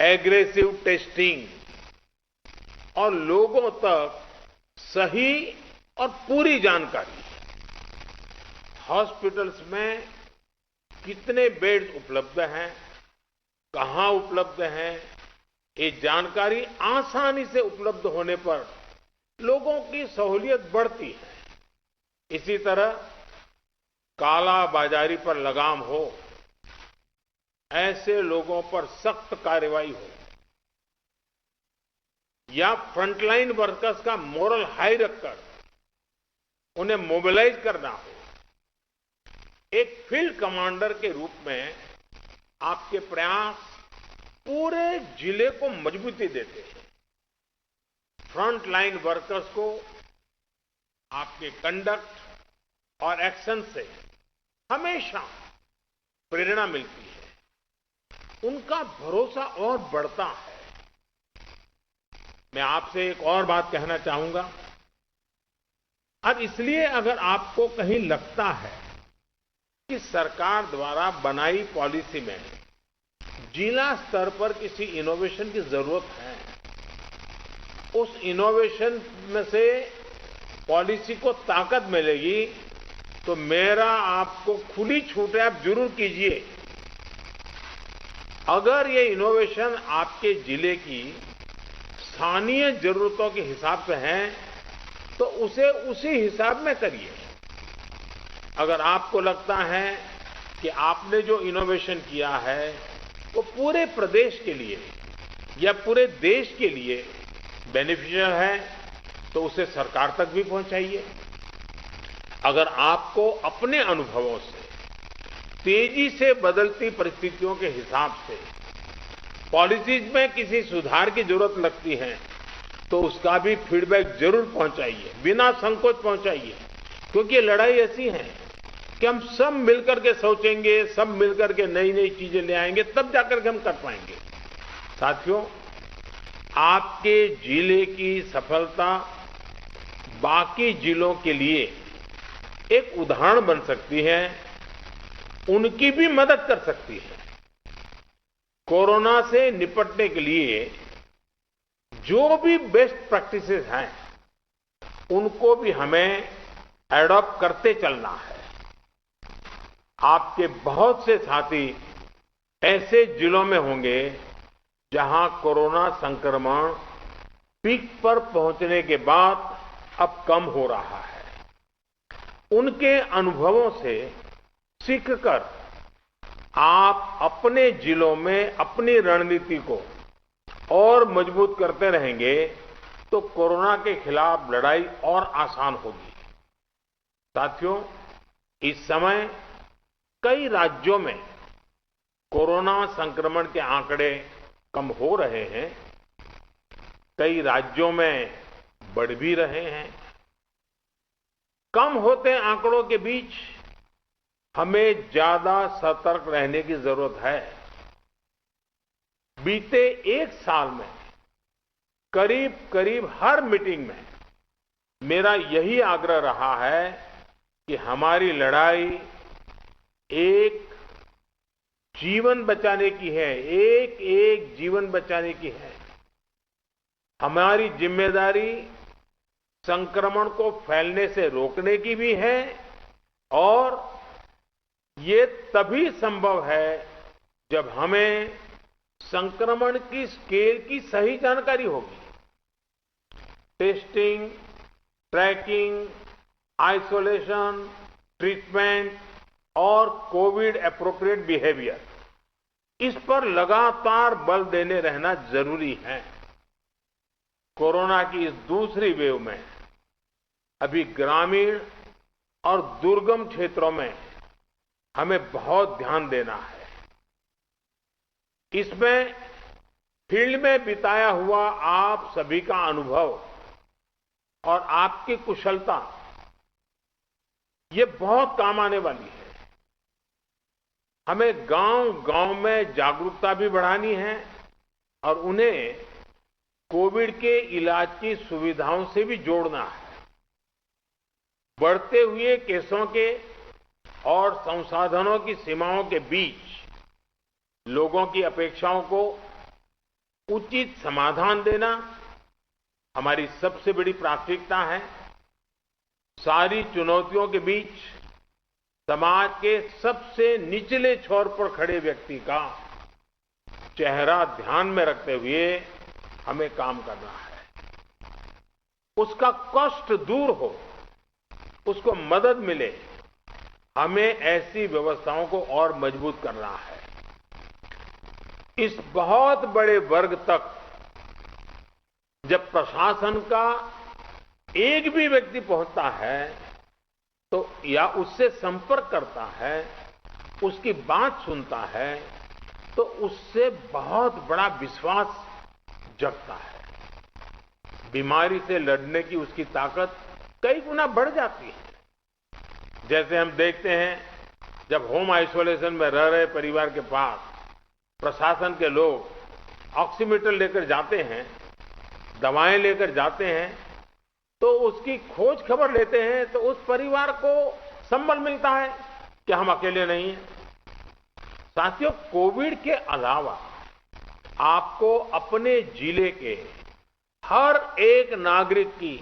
Aggressive testing और लोगों तक सही और पूरी जानकारी, हॉस्पिटल्स में कितने बेड्स उपलब्ध हैं, कहां उपलब्ध हैं, ये जानकारी आसानी से उपलब्ध होने पर लोगों की सहूलियत बढ़ती है। इसी तरह काला बाजारी पर लगाम हो, ऐसे लोगों पर सख्त कार्रवाई हो, या फ्रंटलाइन वर्कर्स का मोरल हाई रखकर उन्हें मोबिलाइज करना हो, एक फील्ड कमांडर के रूप में आपके प्रयास पूरे जिले को मजबूती देते हैं। फ्रंट लाइन वर्कर्स को आपके कंडक्ट और एक्शन से हमेशा प्रेरणा मिलती है, उनका भरोसा और बढ़ता है। मैं आपसे एक और बात कहना चाहूंगा। अब इसलिए अगर आपको कहीं लगता है कि सरकार द्वारा बनाई पॉलिसी में जिला स्तर पर किसी इनोवेशन की जरूरत है, उस इनोवेशन में से पॉलिसी को ताकत मिलेगी, तो मेरा आपको खुली छूट है, आप जरूर कीजिए। अगर ये इनोवेशन आपके जिले की स्थानीय जरूरतों के हिसाब से है तो उसे उसी हिसाब में करिए। अगर आपको लगता है कि आपने जो इनोवेशन किया है वो पूरे प्रदेश के लिए या पूरे देश के लिए बेनिफिशियल है, तो उसे सरकार तक भी पहुंचाइए। अगर आपको अपने अनुभवों से तेजी से बदलती परिस्थितियों के हिसाब से पॉलिसीज में किसी सुधार की जरूरत लगती है, तो उसका भी फीडबैक जरूर पहुंचाइए, बिना संकोच पहुंचाइए। क्योंकि ये लड़ाई ऐसी है कि हम सब मिलकर के सोचेंगे, सब मिलकर के नई नई चीजें ले आएंगे, तब जाकर के हम कर पाएंगे। साथियों, आपके जिले की सफलता बाकी जिलों के लिए एक उदाहरण बन सकती है, उनकी भी मदद कर सकती है। कोरोना से निपटने के लिए जो भी बेस्ट प्रैक्टिसेस हैं, उनको भी हमें एडॉप्ट करते चलना है। आपके बहुत से साथी ऐसे जिलों में होंगे जहां कोरोना संक्रमण पीक पर पहुंचने के बाद अब कम हो रहा है। उनके अनुभवों से सीखकर आप अपने जिलों में अपनी रणनीति को और मजबूत करते रहेंगे तो कोरोना के खिलाफ लड़ाई और आसान होगी। साथियों, इस समय कई राज्यों में कोरोना संक्रमण के आंकड़े कम हो रहे हैं, कई राज्यों में बढ़ भी रहे हैं। कम होते आंकड़ों के बीच हमें ज्यादा सतर्क रहने की जरूरत है। बीते एक साल में करीब करीब हर मीटिंग में मेरा यही आग्रह रहा है कि हमारी लड़ाई एक जीवन बचाने की है, एक एक जीवन बचाने की है। हमारी जिम्मेदारी संक्रमण को फैलने से रोकने की भी है, और ये तभी संभव है जब हमें संक्रमण की स्केल की सही जानकारी होगी। टेस्टिंग, ट्रैकिंग, आइसोलेशन, ट्रीटमेंट और कोविड एप्रोप्रिएट बिहेवियर, इस पर लगातार बल देने रहना जरूरी है। कोरोना की इस दूसरी वेव में अभी ग्रामीण और दुर्गम क्षेत्रों में हमें बहुत ध्यान देना है। इसमें फील्ड में बिताया हुआ आप सभी का अनुभव और आपकी कुशलता ये बहुत काम आने वाली है। हमें गांव-गांव में जागरूकता भी बढ़ानी है और उन्हें कोविड के इलाज की सुविधाओं से भी जोड़ना है। बढ़ते हुए केसों के और संसाधनों की सीमाओं के बीच लोगों की अपेक्षाओं को उचित समाधान देना हमारी सबसे बड़ी प्राथमिकता है। सारी चुनौतियों के बीच समाज के सबसे निचले छोर पर खड़े व्यक्ति का चेहरा ध्यान में रखते हुए हमें काम करना है। उसका कष्ट दूर हो, उसको मदद मिले, हमें ऐसी व्यवस्थाओं को और मजबूत करना है। इस बहुत बड़े वर्ग तक जब प्रशासन का एक भी व्यक्ति पहुंचता है तो या उससे संपर्क करता है, उसकी बात सुनता है, तो उससे बहुत बड़ा विश्वास जगता है। बीमारी से लड़ने की उसकी ताकत कई गुना बढ़ जाती है। जैसे हम देखते हैं, जब होम आइसोलेशन में रह रहे परिवार के पास प्रशासन के लोग ऑक्सीमीटर लेकर जाते हैं, दवाएं लेकर जाते हैं, तो उसकी खोज खबर लेते हैं, तो उस परिवार को संबल मिलता है कि हम अकेले नहीं हैं। साथियों, कोविड के अलावा आपको अपने जिले के हर एक नागरिक की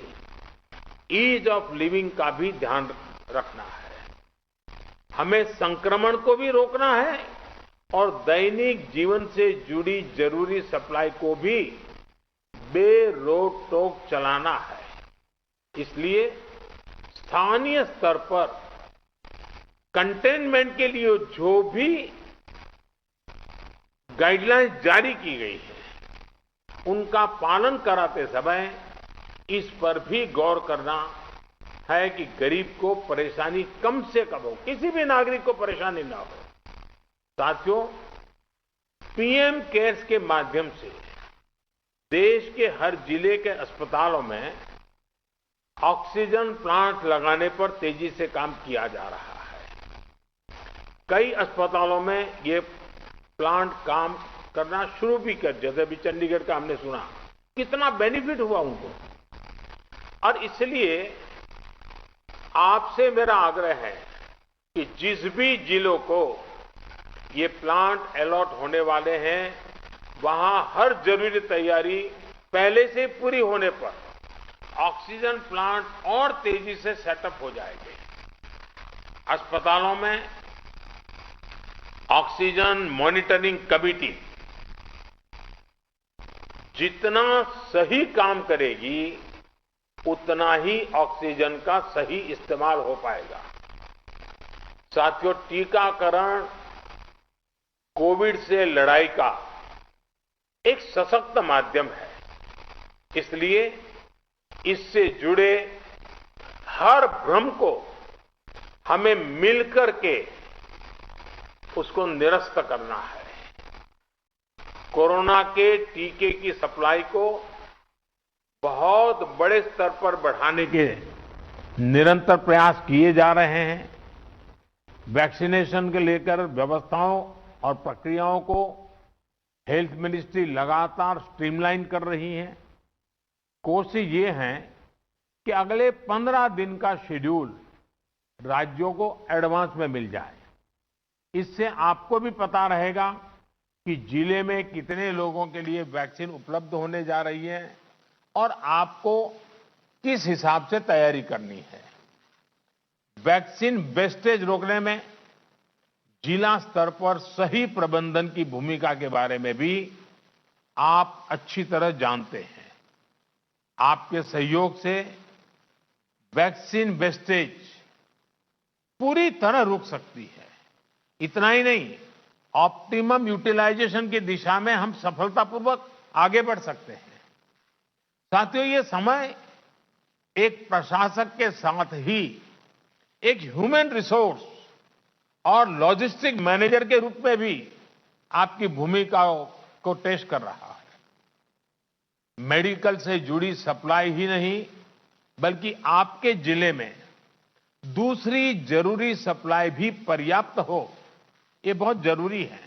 ईज ऑफ लिविंग का भी ध्यान रखना है। हमें संक्रमण को भी रोकना है और दैनिक जीवन से जुड़ी जरूरी सप्लाई को भी बेरोक टोक चलाना है। इसलिए स्थानीय स्तर पर कंटेनमेंट के लिए जो भी गाइडलाइंस जारी की गई है, उनका पालन कराते समय इस पर भी गौर करना है कि गरीब को परेशानी कम से कम हो, किसी भी नागरिक को परेशानी ना हो। साथियों, पीएम केयर्स के माध्यम से देश के हर जिले के अस्पतालों में ऑक्सीजन प्लांट लगाने पर तेजी से काम किया जा रहा है। कई अस्पतालों में ये प्लांट काम करना शुरू भी कर, जैसे अभी चंडीगढ़ का हमने सुना, कितना बेनिफिट हुआ उनको। और इसलिए आपसे मेरा आग्रह है कि जिस भी जिलों को ये प्लांट अलॉट होने वाले हैं, वहां हर जरूरी तैयारी पहले से पूरी होने पर ऑक्सीजन प्लांट और तेजी से सेटअप हो जाएंगे। अस्पतालों में ऑक्सीजन मॉनिटरिंग कमेटी जितना सही काम करेगी, उतना ही ऑक्सीजन का सही इस्तेमाल हो पाएगा। साथियों, टीकाकरण कोविड से लड़ाई का एक सशक्त माध्यम है। इसलिए इससे जुड़े हर भ्रम को हमें मिलकर के उसको निरस्त करना है। कोरोना के टीके की सप्लाई को बहुत बड़े स्तर पर बढ़ाने के निरंतर प्रयास किए जा रहे हैं। वैक्सीनेशन के लेकर व्यवस्थाओं और प्रक्रियाओं को हेल्थ मिनिस्ट्री लगातार स्ट्रीमलाइन कर रही है। कोशिश ये है कि अगले 15 दिन का शेड्यूल राज्यों को एडवांस में मिल जाए। इससे आपको भी पता रहेगा कि जिले में कितने लोगों के लिए वैक्सीन उपलब्ध होने जा रही है और आपको किस हिसाब से तैयारी करनी है। वैक्सीन वेस्टेज रोकने में जिला स्तर पर सही प्रबंधन की भूमिका के बारे में भी आप अच्छी तरह जानते हैं। आपके सहयोग से वैक्सीन वेस्टेज पूरी तरह रुक सकती है। इतना ही नहीं, ऑप्टिमम यूटिलाइजेशन की दिशा में हम सफलतापूर्वक आगे बढ़ सकते हैं। साथियों, ये समय एक प्रशासक के साथ ही एक ह्यूमन रिसोर्स और लॉजिस्टिक मैनेजर के रूप में भी आपकी भूमिका को टेस्ट कर रहा है। मेडिकल से जुड़ी सप्लाई ही नहीं, बल्कि आपके जिले में दूसरी जरूरी सप्लाई भी पर्याप्त हो, ये बहुत जरूरी है।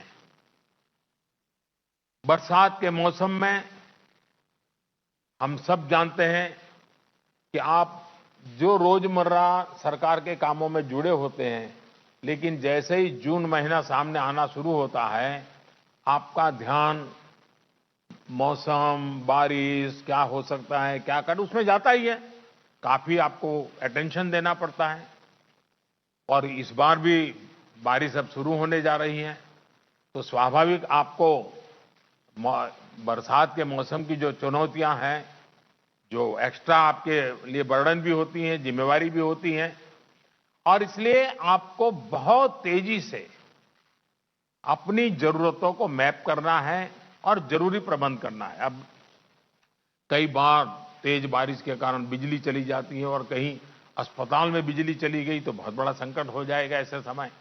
बरसात के मौसम में हम सब जानते हैं कि आप जो रोजमर्रा सरकार के कामों में जुड़े होते हैं, लेकिन जैसे ही जून महीना सामने आना शुरू होता है, आपका ध्यान मौसम, बारिश क्या हो सकता है, क्या कर, उसमें जाता ही है। काफी आपको अटेंशन देना पड़ता है। और इस बार भी बारिश अब शुरू होने जा रही है, तो स्वाभाविक आपको बरसात के मौसम की जो चुनौतियां हैं, जो एक्स्ट्रा आपके लिए बर्डन भी होती हैं, जिम्मेवारी भी होती हैं, और इसलिए आपको बहुत तेजी से अपनी जरूरतों को मैप करना है और जरूरी प्रबंध करना है। अब कई बार तेज बारिश के कारण बिजली चली जाती है और कहीं अस्पताल में बिजली चली गई तो बहुत बड़ा संकट हो जाएगा ऐसे समय।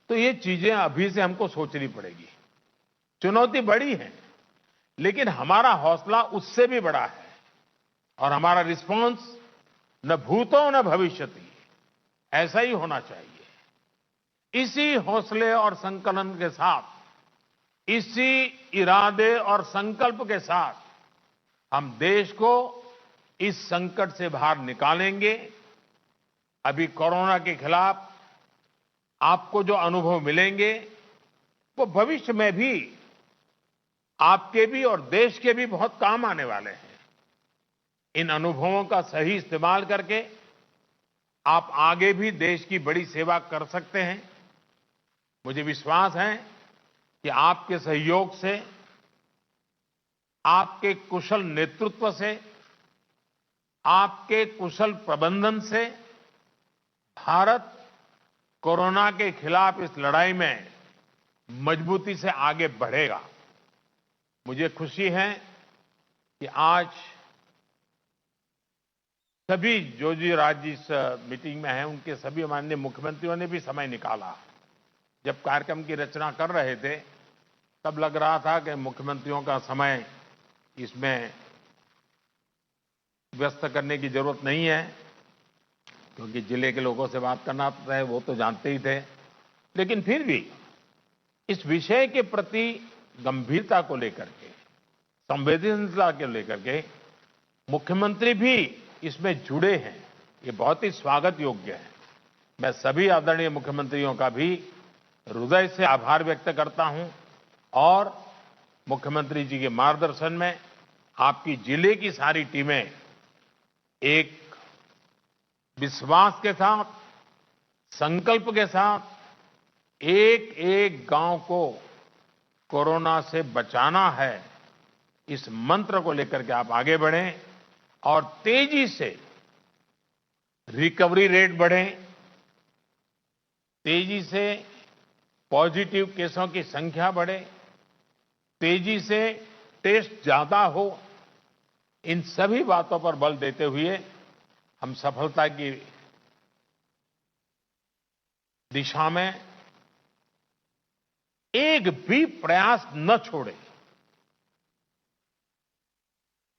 तो ये चीजें अभी से हमको सोचनी पड़ेगी। चुनौती बड़ी है, लेकिन हमारा हौसला उससे भी बड़ा है और हमारा रिस्पांस न भूतो न भविष्यति, ऐसा ही होना चाहिए। इसी हौसले और संकलन के साथ, इसी इरादे और संकल्प के साथ हम देश को इस संकट से बाहर निकालेंगे। अभी कोरोना के खिलाफ आपको जो अनुभव मिलेंगे, वो भविष्य में भी आपके भी और देश के भी बहुत काम आने वाले हैं। इन अनुभवों का सही इस्तेमाल करके आप आगे भी देश की बड़ी सेवा कर सकते हैं। मुझे विश्वास है कि आपके सहयोग से, आपके कुशल नेतृत्व से, आपके कुशल प्रबंधन से भारत कोरोना के खिलाफ इस लड़ाई में मजबूती से आगे बढ़ेगा। मुझे खुशी है कि आज सभी जो राज्य इस मीटिंग में हैं, उनके सभी माननीय मुख्यमंत्रियों ने भी समय निकाला। जब कार्यक्रम की रचना कर रहे थे, तब लग रहा था कि मुख्यमंत्रियों का समय इसमें व्यस्त करने की जरूरत नहीं है, क्योंकि जिले के लोगों से बात करना है, वो तो जानते ही थे। लेकिन फिर भी इस विषय के प्रति गंभीरता को लेकर के, संवेदनशीलता को लेकर के मुख्यमंत्री भी इसमें जुड़े हैं, ये बहुत ही स्वागत योग्य है। मैं सभी आदरणीय मुख्यमंत्रियों का भी हृदय से आभार व्यक्त करता हूं और मुख्यमंत्री जी के मार्गदर्शन में आपकी जिले की सारी टीमें एक विश्वास के साथ, संकल्प के साथ एक एक गांव को कोरोना से बचाना है, इस मंत्र को लेकर के आप आगे बढ़ें और तेजी से रिकवरी रेट बढ़े, तेजी से पॉजिटिव केसों की संख्या बढ़े, तेजी से टेस्ट ज्यादा हो। इन सभी बातों पर बल देते हुए हम सफलता की दिशा में एक भी प्रयास न छोड़े,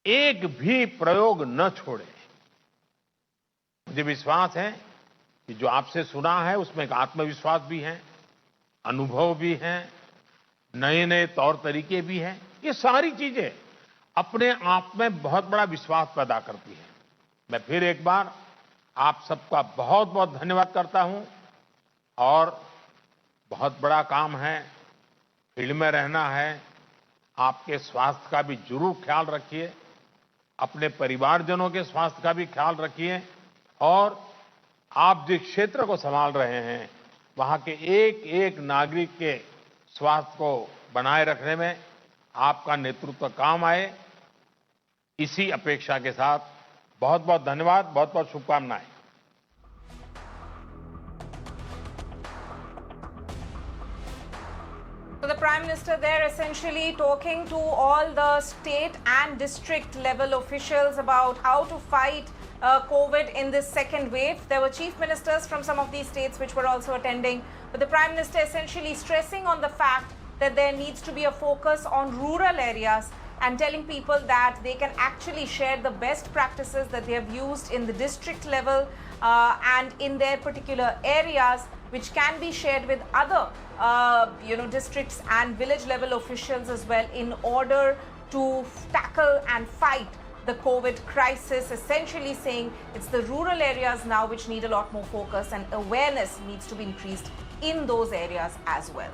एक भी प्रयोग न छोड़े। मुझे विश्वास है कि जो आपसे सुना है उसमें एक आत्मविश्वास भी है, अनुभव भी है, नए नए तौर तरीके भी हैं। ये सारी चीजें अपने आप में बहुत बड़ा विश्वास पैदा करती हैं। मैं फिर एक बार आप सबका बहुत बहुत धन्यवाद करता हूं और बहुत बड़ा काम है, फील्ड में रहना है। आपके स्वास्थ्य का भी जरूर ख्याल रखिए, अपने परिवारजनों के स्वास्थ्य का भी ख्याल रखिए और आप जिस क्षेत्र को संभाल रहे हैं, वहां के एक एक नागरिक के स्वास्थ्य को बनाए रखने में आपका नेतृत्व काम आए, इसी अपेक्षा के साथ बहुत बहुत धन्यवाद, बहुत बहुत शुभकामनाएं। So the Prime Minister there essentially talking to all the state and district level officials about how to fight COVID in this second wave. There were chief ministers from some of these states which were also attending, but the Prime Minister essentially stressing on the fact that there needs to be a focus on rural areas and telling people that they can actually share the best practices that they have used in the district level and in their particular areas, which can be shared with other districts and village level officials as well, in order to tackle and fight the COVID crisis, essentially saying it's the rural areas now which need a lot more focus and awareness needs to be increased in those areas as well.